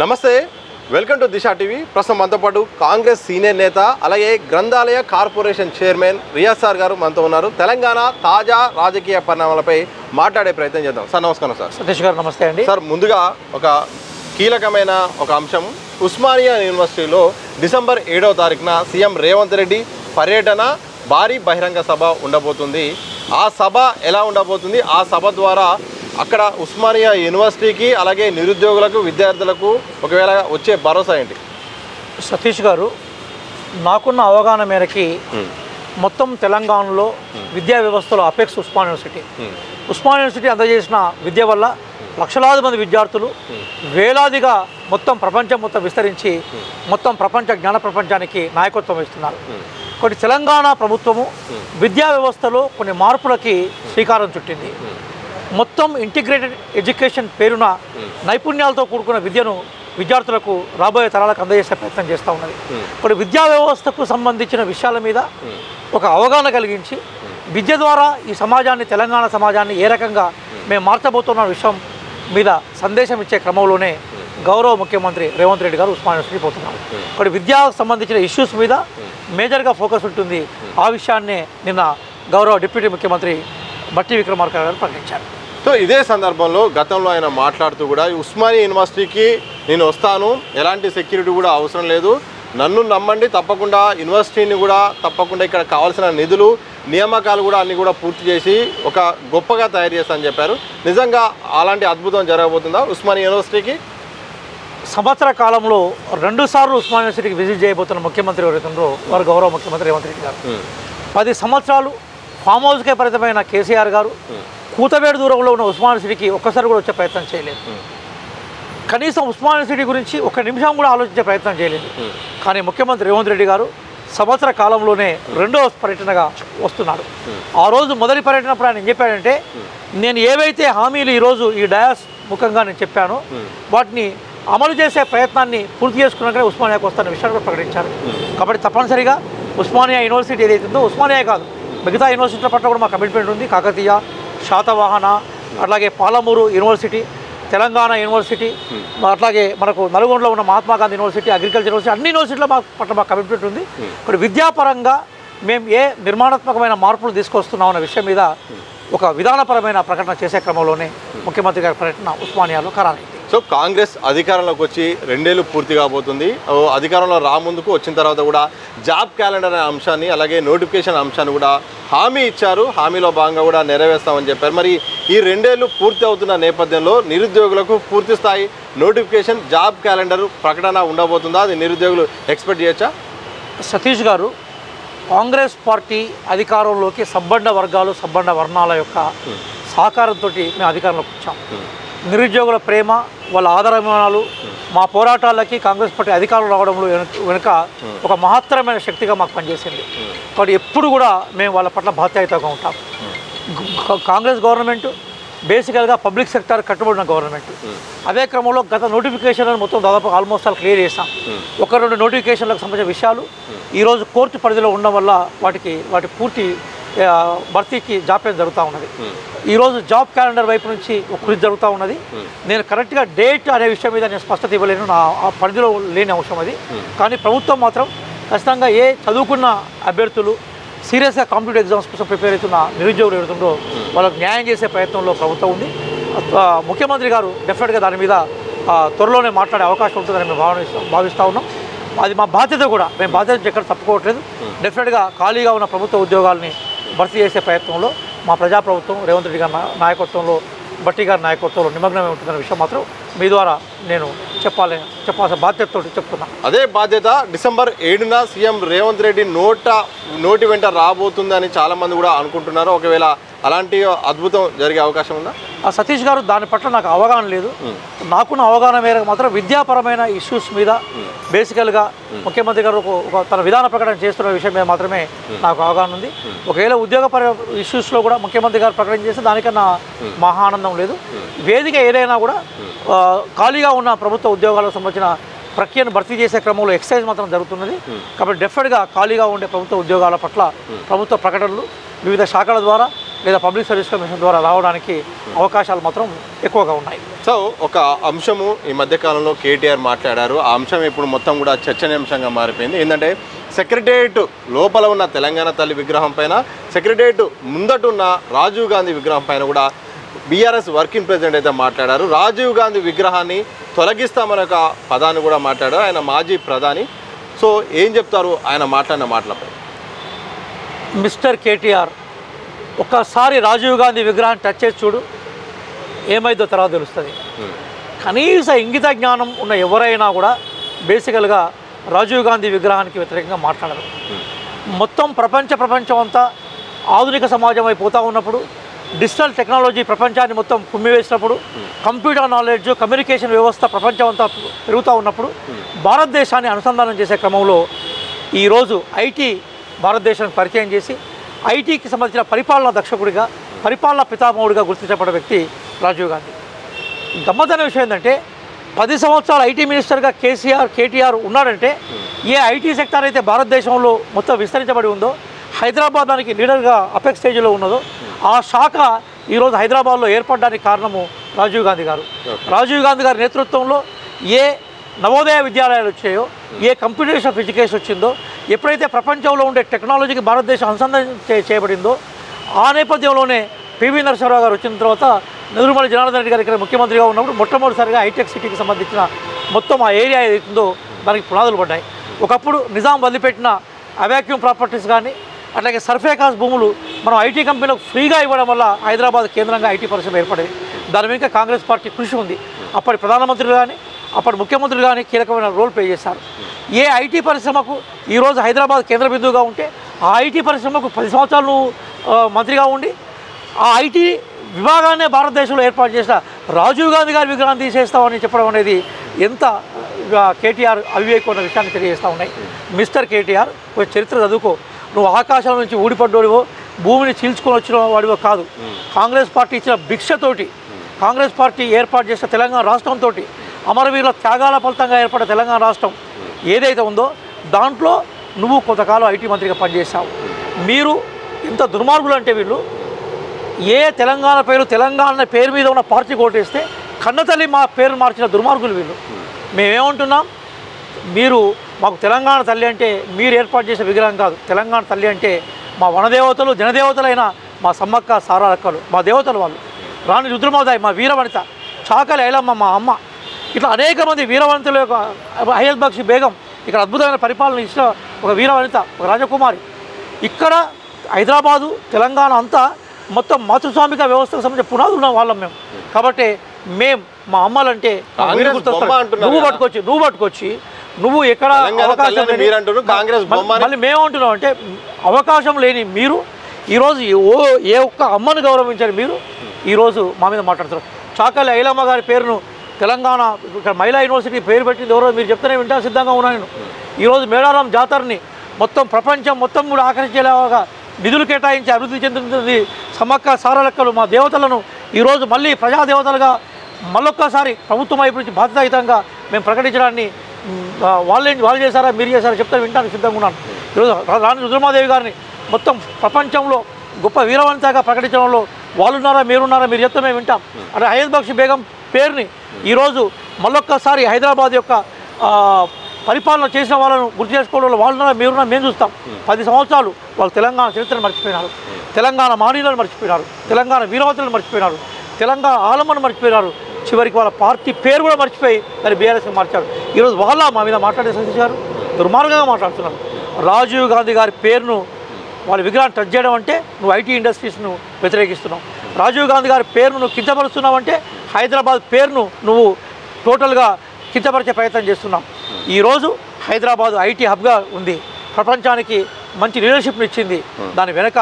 నమస్తే, welcome to Disha TV. ప్రస్తుతం మనతో పాటు కాంగ్రెస్ సీనియర్ నేత అలాగే గ్రంథాలయ కార్పొరేషన్ చైర్మన్ రియాజ్ సార్ గారు మనతో ఉన్నారు. తెలంగాణ తాజా రాజకీయ పరిణామాలపై మాట్లాడే ప్రయత్నం చేద్దాం. సార్ నమస్కారం. సార్ సతీష్ గారు నమస్తే అండి. సార్ ముందుగా ఒక కీలకమైన ఒక అంశం, ఉస్మానియా యూనివర్సిటీలో డిసెంబర్ 7వ తారీఖున సీఎం రేవంత్ రెడ్డి పర్యటన, భారీ బహిరంగ సభ ఉండబోతుంది. ఆ సభ ఎలా ఉండబోతుంది, ఆ సభ ద్వారా అక్కడ ఉస్మానియా యూనివర్సిటీకి అలాగే నిరుద్యోగులకు విద్యార్థులకు ఒకవేళ వచ్చే భరోసా ఏంటి? సతీష్ గారు, నాకున్న అవగాహన మేరకి మొత్తం తెలంగాణలో విద్యా వ్యవస్థలో apex Osmania university. Osmania university అందజేసిన విద్య వల్ల లక్షలాది మంది విద్యార్థులు వేలాదిగా మొత్తం ప్రపంచం మొత్తం విస్తరించి మొత్తం ప్రపంచ జ్ఞాన ప్రపంచానికి నాయకత్వం వహిస్తున్నారు. కొన్ని తెలంగాణ ప్రభుత్వము విద్యా వ్యవస్థలో కొన్ని మార్పులకి శ్రీకారం చుట్టింది. మొత్తం ఇంటిగ్రేటెడ్ ఎడ్యుకేషన్ పేరున నైపుణ్యాలతో కూడుకున్న విద్యను విద్యార్థులకు రాబోయే తరాలకు అందజేసే ప్రయత్నం చేస్తూ ఉన్నది. కొన్ని విద్యా వ్యవస్థకు సంబంధించిన విషయాల మీద ఒక అవగాహన కలిగించి విద్య ద్వారా ఈ సమాజాన్ని, తెలంగాణ సమాజాన్ని ఏ రకంగా మేము మార్చబోతున్న విషయం మీద సందేశం ఇచ్చే క్రమంలోనే గౌరవ ముఖ్యమంత్రి రేవంత్ రెడ్డి గారు ఉస్మానియా యూనివర్సిటీ పోతున్నారు. కొన్ని విద్యాకు సంబంధించిన ఇష్యూస్ మీద మేజర్గా ఫోకస్ ఉంటుంది. ఆ విషయాన్నే నిన్న గౌరవ డిప్యూటీ ముఖ్యమంత్రి బట్టి విక్రమార్క గారు ప్రకటించారు. సో ఇదే సందర్భంలో గతంలో ఆయన మాట్లాడుతూ కూడా ఉస్మానియా యూనివర్సిటీకి నేను వస్తాను, ఎలాంటి సెక్యూరిటీ కూడా అవసరం లేదు, నన్ను నమ్మండి, తప్పకుండా యూనివర్సిటీని కూడా తప్పకుండా ఇక్కడ కావాల్సిన నిధులు, నియామకాలు కూడా అన్నీ కూడా పూర్తి చేసి ఒక గొప్పగా తయారు చేస్తానని చెప్పారు. నిజంగా అలాంటి అద్భుతం జరగబోతుందా ఉస్మానియా యూనివర్సిటీకి? సంవత్సర కాలంలో 2 సార్లు ఉస్మానియా యూనివర్సిటీకి విజిట్ చేయబోతున్న ముఖ్యమంత్రి ఎవరైతుందో వారు గౌరవ ముఖ్యమంత్రి రేవంత్ రెడ్డి గారు. 10 సంవత్సరాలు ఫామ్ హౌస్కే పరిమితమైన కేసీఆర్ గారు కూతవేడు దూరంలో ఉన్న ఉస్మానియా యూనివర్సిటీకి ఒక్కసారి కూడా వచ్చే ప్రయత్నం చేయలేదు. కనీసం ఉస్మానియా యూనివర్సిటీ గురించి ఒక నిమిషం కూడా ఆలోచించే ప్రయత్నం చేయలేదు. కానీ ముఖ్యమంత్రి రేవంత్ రెడ్డి గారు సంవత్సర కాలంలోనే 2వ పర్యటనగా వస్తున్నాడు. ఆ రోజు మొదటి పర్యటనప్పుడు ఆయన ఏం చెప్పాడంటే, నేను ఏవైతే హామీలు ఈరోజు ఈ డయాస్ ముఖంగా నేను చెప్పానో వాటిని అమలు చేసే ప్రయత్నాన్ని పూర్తి చేసుకున్నాకనే ఉస్మానియాకు వస్తున్న విషయాన్ని కూడా ప్రకటించారు. కాబట్టి తప్పనిసరిగా ఉస్మానియా యూనివర్సిటీ ఏదైతుందో, ఉస్మానియా కాదు మిగతా యూనివర్సిటీల పట్ల కూడా మా కమిట్మెంట్ ఉంది. కాకతీయ, శాతవాహన, అట్లాగే పాలమూరు యూనివర్సిటీ, తెలంగాణ యూనివర్సిటీ, అట్లాగే మనకు నల్గొండలో ఉన్న Mahatma Gandhi university, agriculture university, అన్ని యూనివర్సిటీల పట్ల మా కమిట్మెంట్ ఉంది. ఇక్కడ విద్యాపరంగా మేము ఏ నిర్మాణాత్మకమైన మార్పులు తీసుకొస్తున్నాం అన్న విషయం మీద ఒక విధానపరమైన ప్రకటన చేసే క్రమంలోనే ముఖ్యమంత్రి గారి పర్యటన ఉస్మానియాలో ఖరారైంది. సో కాంగ్రెస్ అధికారంలోకి వచ్చి 2 ఏళ్ళు పూర్తి కాబోతుంది. అధికారంలో రాముందుకు వచ్చిన తర్వాత కూడా జాబ్ క్యాలెండర్ అనే అంశాన్ని అలాగే నోటిఫికేషన్ అంశాన్ని కూడా హామీ ఇచ్చారు. హామీలో భాగంగా కూడా నెరవేర్స్తామని చెప్పారు. మరి ఈ 2 ఏళ్ళు పూర్తి అవుతున్న నేపథ్యంలో నిరుద్యోగులకు పూర్తి స్థాయి నోటిఫికేషన్, జాబ్ క్యాలెండర్ ప్రకటన ఉండబోతుందా? అది నిరుద్యోగులు ఎక్స్పెక్ట్ చేయొచ్చా? సతీష్ గారు, కాంగ్రెస్ పార్టీ అధికారంలోకి సబ్బండ వర్గాలు, సబ్బండ వర్ణాల యొక్క సహకారంతో మేము అధికారంలోకి వచ్చాం. నిరుద్యోగుల ప్రేమ, వాళ్ళ ఆదరాభిమానాలు మా పోరాటాలకి కాంగ్రెస్ పార్టీ అధికారంలో రావడంలో వెనుక ఒక మహత్తరమైన శక్తిగా మాకు పనిచేసింది. కాబట్టి ఎప్పుడు కూడా మేము వాళ్ళ పట్ల బాధ్యతగా ఉంటాం. కాంగ్రెస్ గవర్నమెంట్ బేసికల్గా పబ్లిక్ సెక్టర్ కట్టుబడిన గవర్నమెంట్. అదే క్రమంలో గత నోటిఫికేషన్లను మొత్తం దాదాపు ఆల్మోస్ట్ ఆల్ క్లియర్ చేస్తాం. 1-2 నోటిఫికేషన్లకు సంబంధించిన విషయాలు ఈరోజు కోర్టు పరిధిలో ఉండడం వల్ల వాటి పూర్తి భర్తీకి జాప్యం జరుగుతూ ఉన్నది. ఈరోజు జాబ్ క్యాలెండర్ వైపు నుంచి ఒక కృషి జరుగుతూ ఉన్నది. నేను కరెక్ట్గా డేట్ అనే విషయం మీద నేను స్పష్టత ఇవ్వలేను, నా ఆ పరిధిలో లేని అంశం అది. కానీ ప్రభుత్వం మాత్రం ఖచ్చితంగా ఏ చదువుకున్న అభ్యర్థులు సీరియస్గా కాంపిటేటివ్ ఎగ్జామ్స్ కోసం ప్రిపేర్ అవుతున్న నిరుద్యోగులు ఎదుగుతుందో వాళ్ళకు న్యాయం చేసే ప్రయత్నంలో ప్రభుత్వం ఉంది. ముఖ్యమంత్రి గారు డెఫినెట్గా దాని మీద త్వరలోనే మాట్లాడే అవకాశం ఉంటుందని మేము భావిస్తూ ఉన్నాం. అది మా బాధ్యత కూడా, మేము బాధ్యత ఎక్కడ తప్పుకోవట్లేదు. డెఫినెట్గా ఖాళీగా ఉన్న ప్రభుత్వ ఉద్యోగాల్ని భర్తీ చేసే ప్రయత్నంలో మా ప్రజాప్రభుత్వం రేవంత్ రెడ్డి గారి నాయకత్వంలో, బట్టి గారి నాయకత్వంలో నిమగ్నమే ఉంటుందన్న విషయం మాత్రం మీ ద్వారా నేను చెప్పాల్సిన బాధ్యతతో చెప్తున్నాను. అదే బాధ్యత డిసెంబర్ 7న సీఎం రేవంత్ రెడ్డి నోటి వెంట రాబోతుందని చాలామంది కూడా అనుకుంటున్నారు. ఒకవేళ అలాంటి అద్భుతం జరిగే అవకాశం ఉందా? సతీష్ గారు, దాని పట్ల నాకు అవగాహన లేదు. నాకున్న అవగాహన మేరకు మాత్రం విద్యాపరమైన ఇష్యూస్ మీద బేసికల్గా ముఖ్యమంత్రి గారు తన విధాన ప్రకటన చేస్తున్న విషయం మీద మాత్రమే నాకు అవగాహన ఉంది. ఒకవేళ ఉద్యోగపర ఇష్యూస్లో కూడా ముఖ్యమంత్రి గారు ప్రకటన చేస్తే దానికన్నా మహా ఆనందం లేదు. వేదిక ఏదైనా కూడా ఖాళీగా ఉన్న ప్రభుత్వ ఉద్యోగాలకు సంబంధించిన ప్రక్రియను భర్తీ చేసే క్రమంలో ఎక్సర్సైజ్ మాత్రం జరుగుతున్నది. కాబట్టి డెఫినెట్గా ఖాళీగా ఉండే ప్రభుత్వ ఉద్యోగాల పట్ల ప్రభుత్వ ప్రకటనలు వివిధ శాఖల ద్వారా లేదా పబ్లిక్ సర్వీస్ కమిషన్ ద్వారా రావడానికి అవకాశాలు మాత్రం ఎక్కువగా ఉన్నాయి. సో ఒక అంశము ఈ మధ్యకాలంలో కేటీఆర్ మాట్లాడారు. ఆ అంశం ఇప్పుడు మొత్తం కూడా చర్చనీయాంశంగా మారిపోయింది. ఏంటంటే సెక్రటేరియట్ లోపల ఉన్న తెలంగాణ తల్లి విగ్రహం పైన, సెక్రటేరియట్ ముందటున్న రాజీవ్ గాంధీ విగ్రహం పైన కూడా బీఆర్ఎస్ వర్కింగ్ ప్రెసిడెంట్ అయితే మాట్లాడారు. రాజీవ్ గాంధీ విగ్రహాన్ని తొలగిస్తామనే ఒక పదాన్ని కూడా మాట్లాడారు. ఆయన మాజీ ప్రధాని. సో ఏం చెప్తారు ఆయన మాట్లాడిన మాటలపై? మిస్టర్ కేటీఆర్, ఒక్కసారి రాజీవ్ గాంధీ విగ్రహాన్ని టచ్ చేసి చూడు, ఏమైందో తర్వాత తెలుస్తుంది. కనీస ఇంగిత జ్ఞానం ఉన్న ఎవరైనా కూడా బేసికల్గా రాజీవ్ గాంధీ విగ్రహానికి వ్యతిరేకంగా మాట్లాడరు. మొత్తం ప్రపంచం అంతా ఆధునిక సమాజం అయిపోతూ ఉన్నప్పుడు, డిజిటల్ టెక్నాలజీ ప్రపంచాన్ని మొత్తం కుమ్మివేసినప్పుడు, కంప్యూటర్ నాలెడ్జ్ కమ్యూనికేషన్ వ్యవస్థ ప్రపంచం అంతా పెరుగుతూ ఉన్నప్పుడు, భారతదేశాన్ని అనుసంధానం చేసే క్రమంలో ఈరోజు ఐటీ భారతదేశానికి పరిచయం చేసి ఐటీకి సంబంధించిన పరిపాలనా దక్షకుడిగా, పరిపాలనా పితామహుడిగా గుర్తించబడిన వ్యక్తి రాజీవ్ గాంధీ. గమ్మత్తైన విషయం ఏంటంటే 10 సంవత్సరాలు ఐటీ మినిస్టర్గా కేటీఆర్ ఉన్నాడంటే, ఏ ఐటీ సెక్టార్ అయితే భారతదేశంలో మొత్తం విస్తరించబడి ఉందో, హైదరాబాద్ దానికి లీడర్గా అపెక్స్ స్టేజ్లో ఉన్నదో, ఆ శాఖ ఈరోజు హైదరాబాద్లో ఏర్పడడానికి కారణము రాజీవ్ గాంధీ గారు. రాజీవ్ గాంధీ గారి నేతృత్వంలో ఏ నవోదయ విద్యాలయాలు వచ్చాయో, ఏ కంప్యూటరేషన్ ఆఫ్ ఎడ్యుకేషన్ వచ్చిందో, ఎప్పుడైతే ప్రపంచంలో ఉండే టెక్నాలజీకి భారతదేశం అనుసంధానం చేయబడిందో, ఆ నేపథ్యంలోనే పివి నరసింహారావు గారు వచ్చిన తర్వాత నెదురుమల్లి జనార్దన్ రెడ్డి గారు ఇక్కడ ముఖ్యమంత్రిగా ఉన్నప్పుడు మొట్టమొదటిసారిగా హైటెక్ సిటీకి సంబంధించిన మొత్తం ఆ ఏరియా ఏదైతుందో దానికి పునాదులు పడ్డాయి. ఒకప్పుడు నిజాం వదిలిపెట్టిన అవాక్యూమ్ ప్రాపర్టీస్ కానీ, అట్లాగే సర్ఫేకాస్ భూములు మనం ఐటీ కంపెనీలకు ఫ్రీగా ఇవ్వడం వల్ల హైదరాబాద్ కేంద్రంగా ఐటీ పరిశ్రమ ఏర్పడేది. దాని వెనుక కాంగ్రెస్ పార్టీ కృషి ఉంది. అప్పటి ప్రధానమంత్రులు కానీ, అప్పటి ముఖ్యమంత్రులు కానీ కీలకమైన రోల్ ప్లే చేశారు. ఏ ఐటీ పరిశ్రమకు ఈరోజు హైదరాబాద్ కేంద్ర బిందువుగా ఉంటే, ఆ ఐటీ పరిశ్రమకు 10 సంవత్సరాలు మంత్రిగా ఉండి ఆ ఐటీ విభాగాన్నే భారతదేశంలో ఏర్పాటు చేసిన రాజీవ్ గాంధీ గారి విగ్రహం తీసేస్తామని చెప్పడం అనేది ఎంత కేటీఆర్ అవివేకం అన్న విషయాన్ని తెలియజేస్తూ ఉన్నాయి. మిస్టర్ కేటీఆర్, ఒక చరిత్ర చదువుకో. నువ్వు ఆకాశం నుంచి ఊడిపడ్డోడివో, భూమిని చీల్చుకొని వచ్చిన వాడివో కాదు. కాంగ్రెస్ పార్టీ ఇచ్చిన భిక్షతోటి, కాంగ్రెస్ పార్టీ ఏర్పాటు చేసిన తెలంగాణ రాష్ట్రంతో, అమరవీరుల త్యాగాల ఫలితంగా ఏర్పడిన తెలంగాణ రాష్ట్రం ఏదైతే ఉందో దాంట్లో నువ్వు కొంతకాలం ఐటీ మంత్రిగా పనిచేశావు. మీరు ఎంత దుర్మార్గులు అంటే, వీళ్ళు ఏ తెలంగాణ పేరు మీద ఉన్న పార్టీ కోటేస్తే కన్నతల్లి మా పేరు మార్చిన దుర్మార్గులు వీళ్ళు. మేమేమంటున్నాం, మీరు మాకు తెలంగాణ తల్లి అంటే మీరు ఏర్పాటు చేసే విగ్రహం కాదు. తెలంగాణ తల్లి అంటే మా వనదేవతలు, జనదేవతలైన మా సమ్మక్క సారాలక్కలు, మా దేవతలు వాళ్ళు. రాణి రుద్రమాదాయి మా వీరవనిత, చాకలి ఐలమ్మ మా అమ్మ, ఇట్లా అనేక మంది వీరవనితల యొక్క హయల్ బక్షి బేగం ఇక్కడ అద్భుతమైన పరిపాలన ఇచ్చిన ఒక వీరవనిత, ఒక రాజకుమారి. ఇక్కడ హైదరాబాదు తెలంగాణ అంతా మొత్తం మాతృస్వామిక వ్యవస్థకు సంబంధించిన పునాదులు ఉన్న వాళ్ళం మేము. కాబట్టి మా అమ్మాలంటే నువ్వు పట్టుకొచ్చి నువ్వు ఎక్కడ అవకాశం మళ్ళీ మేమంటున్నాం అంటే, అవకాశం లేని మీరు ఈరోజు ఏ ఒక్క అమ్మను గౌరవించారు మీరు ఈరోజు మా మీద మాట్లాడుతున్నారు. చాకలి ఐలమ్మ గారి పేరును తెలంగాణ ఇక్కడ మహిళా యూనివర్సిటీ పేరు పెట్టింది ఎవరో మీరు చెప్తేనే వింటా సిద్ధంగా ఉన్నాను నేను. ఈరోజు మేడారం జాతరని మొత్తం ప్రపంచం మొత్తం కూడా ఆకర్షించేలాగా నిధులు కేటాయించి అభివృద్ధి చెందుతుంది సమ్మక్క సారలక్కలు మా దేవతలను ఈరోజు మళ్ళీ ప్రజాదేవతలుగా మళ్ళొక్కసారి ప్రభుత్వం వైపు నుంచి బాధ్యతాయుతంగా మేము ప్రకటించడాన్ని వాళ్ళు చేశారా మీరు చేశారా చెప్తే వింటానికి సిద్ధంగా ఉన్నాను. ఈరోజు రాణి రుద్రమాదేవి గారిని మొత్తం ప్రపంచంలో గొప్ప వీరవనితగా ప్రకటించడంలో వాళ్ళున్నారా మీరున్నారా మీరు చెప్తే మేము వింటాం. అంటే హయల్ బక్షి బేగం పేరుని ఈరోజు మళ్ళొక్కసారి హైదరాబాద్ యొక్క పరిపాలన చేసిన వాళ్ళను గుర్తు చేసుకోవడంలో వాళ్ళున్నారా మీరున్నా మేము చూస్తాం. 10 సంవత్సరాలు వాళ్ళు తెలంగాణ చరిత్రను మర్చిపోయినారు, తెలంగాణ మానీయులను మర్చిపోయినారు, తెలంగాణ వీరవతులను మర్చిపోయినారు, తెలంగాణ ఆలమను మర్చిపోయినారు, చివరికి వాళ్ళ పార్టీ పేరు కూడా మర్చిపోయి దాన్ని బీఆర్ఎస్కి మార్చారు. ఈరోజు వాళ్ళ మా మీద మాట్లాడే సందేశారు దుర్మార్గంగా మాట్లాడుతున్నారు. రాజీవ్ గాంధీ గారి పేరును వాళ్ళ విగ్రహాన్ని టచ్ చేయడం అంటే నువ్వు ఐటీ ఇండస్ట్రీస్ను వ్యతిరేకిస్తున్నావు. రాజీవ్ గాంధీ గారి పేరును నువ్వు కించపరుస్తున్నావు అంటే హైదరాబాద్ పేరును నువ్వు టోటల్గా కించపరిచే ప్రయత్నం చేస్తున్నావు. ఈరోజు హైదరాబాద్ ఐటీ హబ్గా ఉంది, ప్రపంచానికి మంచి లీడర్షిప్ని ఇచ్చింది. దాని వెనక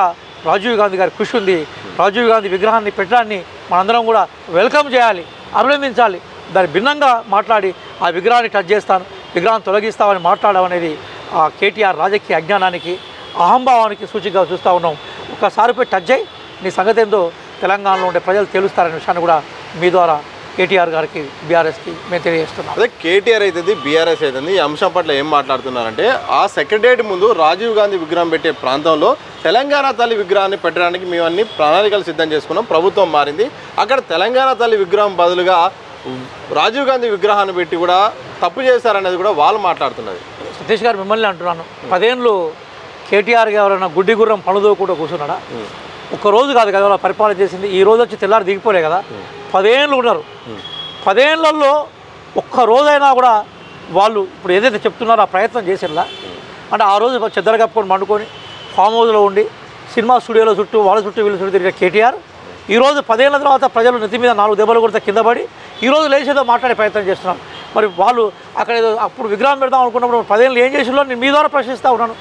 రాజీవ్ గాంధీ గారి కృషి ఉంది. రాజీవ్ గాంధీ విగ్రహాన్ని పెట్టడాన్ని మనందరం కూడా వెల్కమ్ చేయాలి, అభినందించాలి. దాని భిన్నంగా మాట్లాడి ఆ విగ్రహాన్ని టచ్ చేస్తాను, విగ్రహాన్ని తొలగిస్తామని మాట్లాడడం అనేది ఆ కేటీఆర్ రాజకీయ అజ్ఞానానికి, అహంభావానికి సూచికగా చూస్తూ ఉన్నాం. ఒక్కసారి పోయి టచ్ అయ్యి నీ సంగతి ఏందో తెలంగాణలో ఉండే ప్రజలు తెలుస్తారనే విషయాన్ని కూడా మీ ద్వారా కేటీఆర్ గారికి బీఆర్ఎస్కి మేము తెలియజేస్తున్నాం. అదే కేటీఆర్ అవుతుంది, బీఆర్ఎస్ అవుతుంది, ఈ అంశం పట్ల ఏం మాట్లాడుతున్నారంటే ఆ సెక్రటరియట్ ముందు రాజీవ్ గాంధీ విగ్రహం పెట్టే ప్రాంతంలో తెలంగాణ తల్లి విగ్రహాన్ని పెట్టడానికి మేము అన్ని ప్రణాళికలు సిద్ధం చేసుకున్నాం, ప్రభుత్వం మారింది, అక్కడ తెలంగాణ తల్లి విగ్రహం బదులుగా రాజీవ్ గాంధీ విగ్రహాన్ని పెట్టి కూడా తప్పు చేశారనేది కూడా వాళ్ళు మాట్లాడుతున్నది. సతీష్ గారు మిమ్మల్ని అంటున్నాను, 10 ఏళ్ళు కేటీఆర్ ఎవరైనా గుడ్డి గుర్రం పనుదో కూడా కూర్చున్నాడా? ఒక్కరోజు కాదు కదా వాళ్ళ పరిపాలన చేసింది, ఈ రోజు వచ్చి తెల్లారి దిగిపోలే కదా. 10 ఏళ్ళు ఉన్నారు, 10 ఏళ్లలో ఒక్క రోజైనా కూడా వాళ్ళు ఇప్పుడు ఏదైతే చెప్తున్నారో ఆ ప్రయత్నం చేసిర్లా? అంటే ఆ రోజు చెద్దర కప్పుకొని మండుకొని ఫామ్ హౌస్లో ఉండి సినిమా స్టూడియోలో చుట్టూ వాళ్ళ చుట్టూ వీళ్ళ చుట్టూ తిరిగిన కేటీఆర్ ఈరోజు 10 ఏళ్ల తర్వాత ప్రజలు నెత్తి మీద 4 దెబ్బలు కొడితే కింద పడి ఈరోజు లేచేదో మాట్లాడే ప్రయత్నం చేస్తున్నారు. మరి వాళ్ళు అక్కడ ఏదో అప్పుడు విగ్రహం పెడదాం అనుకున్నప్పుడు 10 ఏళ్ళు ఏం చేసిందో నేను మీ ద్వారా ప్రశ్నిస్తూ ఉన్నాను.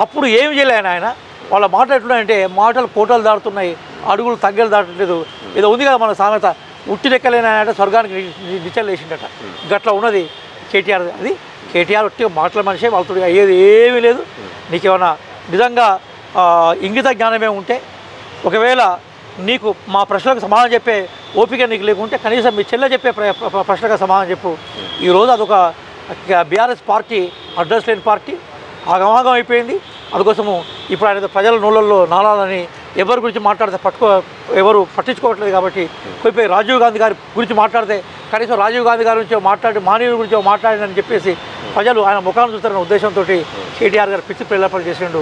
అప్పుడు ఏమి చేయలేను ఆయన. వాళ్ళ మాటలు ఎట్లున్నాయంటే మాటలు కోటలు దాటుతున్నాయి, అడుగులు తగ్గలు దాటట్లేదు. ఏదో ఉంది కదా మన సామెత, ఉట్టిరెక్కలేని అంటే స్వర్గానికి నిచ్చలు వేసిండట, గట్లా ఉన్నది కేటీఆర్. అది కేటీఆర్ ఒట్టి మాటల మనిషే, వాళ్ళతో అయ్యేది ఏమీ లేదు. నీకేమన్నా నిజంగా ఇంగిత జ్ఞానమే ఉంటే, ఒకవేళ నీకు మా ప్రశ్నలకు సమాధానం చెప్పే ఓపిక నీకు లేకుంటే కనీసం మీ చెల్లె చెప్పే ప్రశ్నకు సమాధానం చెప్పు. ఈరోజు అదొక బీఆర్ఎస్ పార్టీ అడ్రస్ లేని పార్టీ, ఆగమాగం అయిపోయింది. అందుకోసము ఇప్పుడు ఆయన ప్రజల నోళ్ళల్లో నాలాలని ఎవరి గురించి మాట్లాడితే ఎవరు పట్టించుకోవట్లేదు. కాబట్టి పోయిపోయి రాజీవ్ గాంధీ గారి గురించి మాట్లాడితే కనీసం రాజీవ్ గాంధీ గారి గురించి మాట్లాడి మానవుడి గురించి మాట్లాడిందని చెప్పేసి ప్రజలు ఆయన ముఖాన్ని చూస్తారన్న ఉద్దేశంతో కేటీఆర్ గారు పిచ్చి ప్రేరేపణ చేసిండు.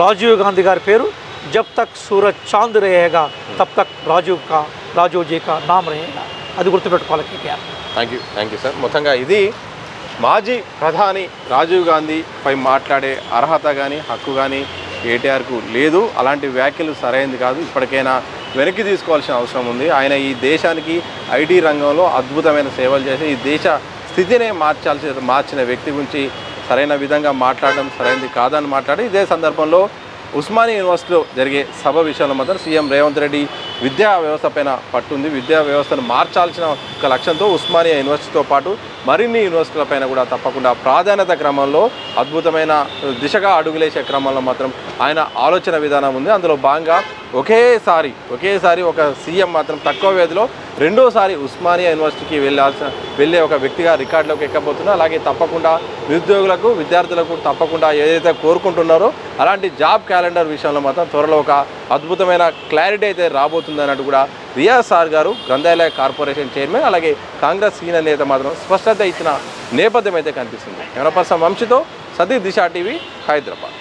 రాజీవ్ గాంధీ గారి పేరు జబ్ తక్ సూరజ్ చాంద్ రేహేగా తబ్ తక్ రాజీవ్ జీ కా నామ్ రేహేగా. అది గుర్తుపెట్టుకోవాలి కేటీఆర్. Thank you sir. మొత్తంగా ఇది మాజీ ప్రధాని రాజీవ్ గాంధీపై మాట్లాడే అర్హత కానీ హక్కు కానీ కేటీఆర్కు లేదు. అలాంటి వ్యాఖ్యలు సరైనది కాదు. ఇప్పటికైనా వెనక్కి తీసుకోవాల్సిన అవసరం ఉంది. ఆయన ఈ దేశానికి ఐటీ రంగంలో అద్భుతమైన సేవలు చేసి ఈ దేశ స్థితినే మార్చిన వ్యక్తి గురించి సరైన విధంగా మాట్లాడడం సరైనది కాదని మాట్లాడి, ఇదే సందర్భంలో ఉస్మానియా యూనివర్సిటీలో జరిగే సభ విషయంలో మాత్రం సీఎం రేవంత్ రెడ్డి విద్యా వ్యవస్థ పైన పట్టుంది. విద్యా వ్యవస్థను మార్చాల్సిన ఒక లక్ష్యంతో ఉస్మానియా యూనివర్సిటీతో పాటు మరిన్ని యూనివర్సిటీల పైన కూడా తప్పకుండా ప్రాధాన్యత క్రమంలో అద్భుతమైన దిశగా అడుగులేసే క్రమంలో మాత్రం ఆయన ఆలోచన విధానం ఉంది. అందులో భాగంగా ఒకేసారి ఒక సీఎం మాత్రం తక్కువ వ్యవధిలో రెండోసారి ఉస్మానియా యూనివర్సిటీకి వెళ్ళే ఒక వ్యక్తిగా రికార్డులోకి ఎక్కబోతున్నా. అలాగే తప్పకుండా నిరుద్యోగులకు విద్యార్థులకు తప్పకుండా ఏదైతే కోరుకుంటున్నారో అలాంటి జాబ్ క్యాలెండర్ విషయంలో మాత్రం త్వరలో ఒక అద్భుతమైన క్లారిటీ అయితే రాబోతుంది అన్నట్టు కూడా రియాజ్ సార్ గారు, గ్రంథాలయ కార్పొరేషన్ చైర్మన్, అలాగే కాంగ్రెస్ సీనియర్ నేత మాత్రం స్పష్టత ఇచ్చిన నేపథ్యం అయితే కనిపిస్తుంది. కెమెరా పర్సన్ వంశీతో సతీష్, దిశ టీవీ, హైదరాబాద్.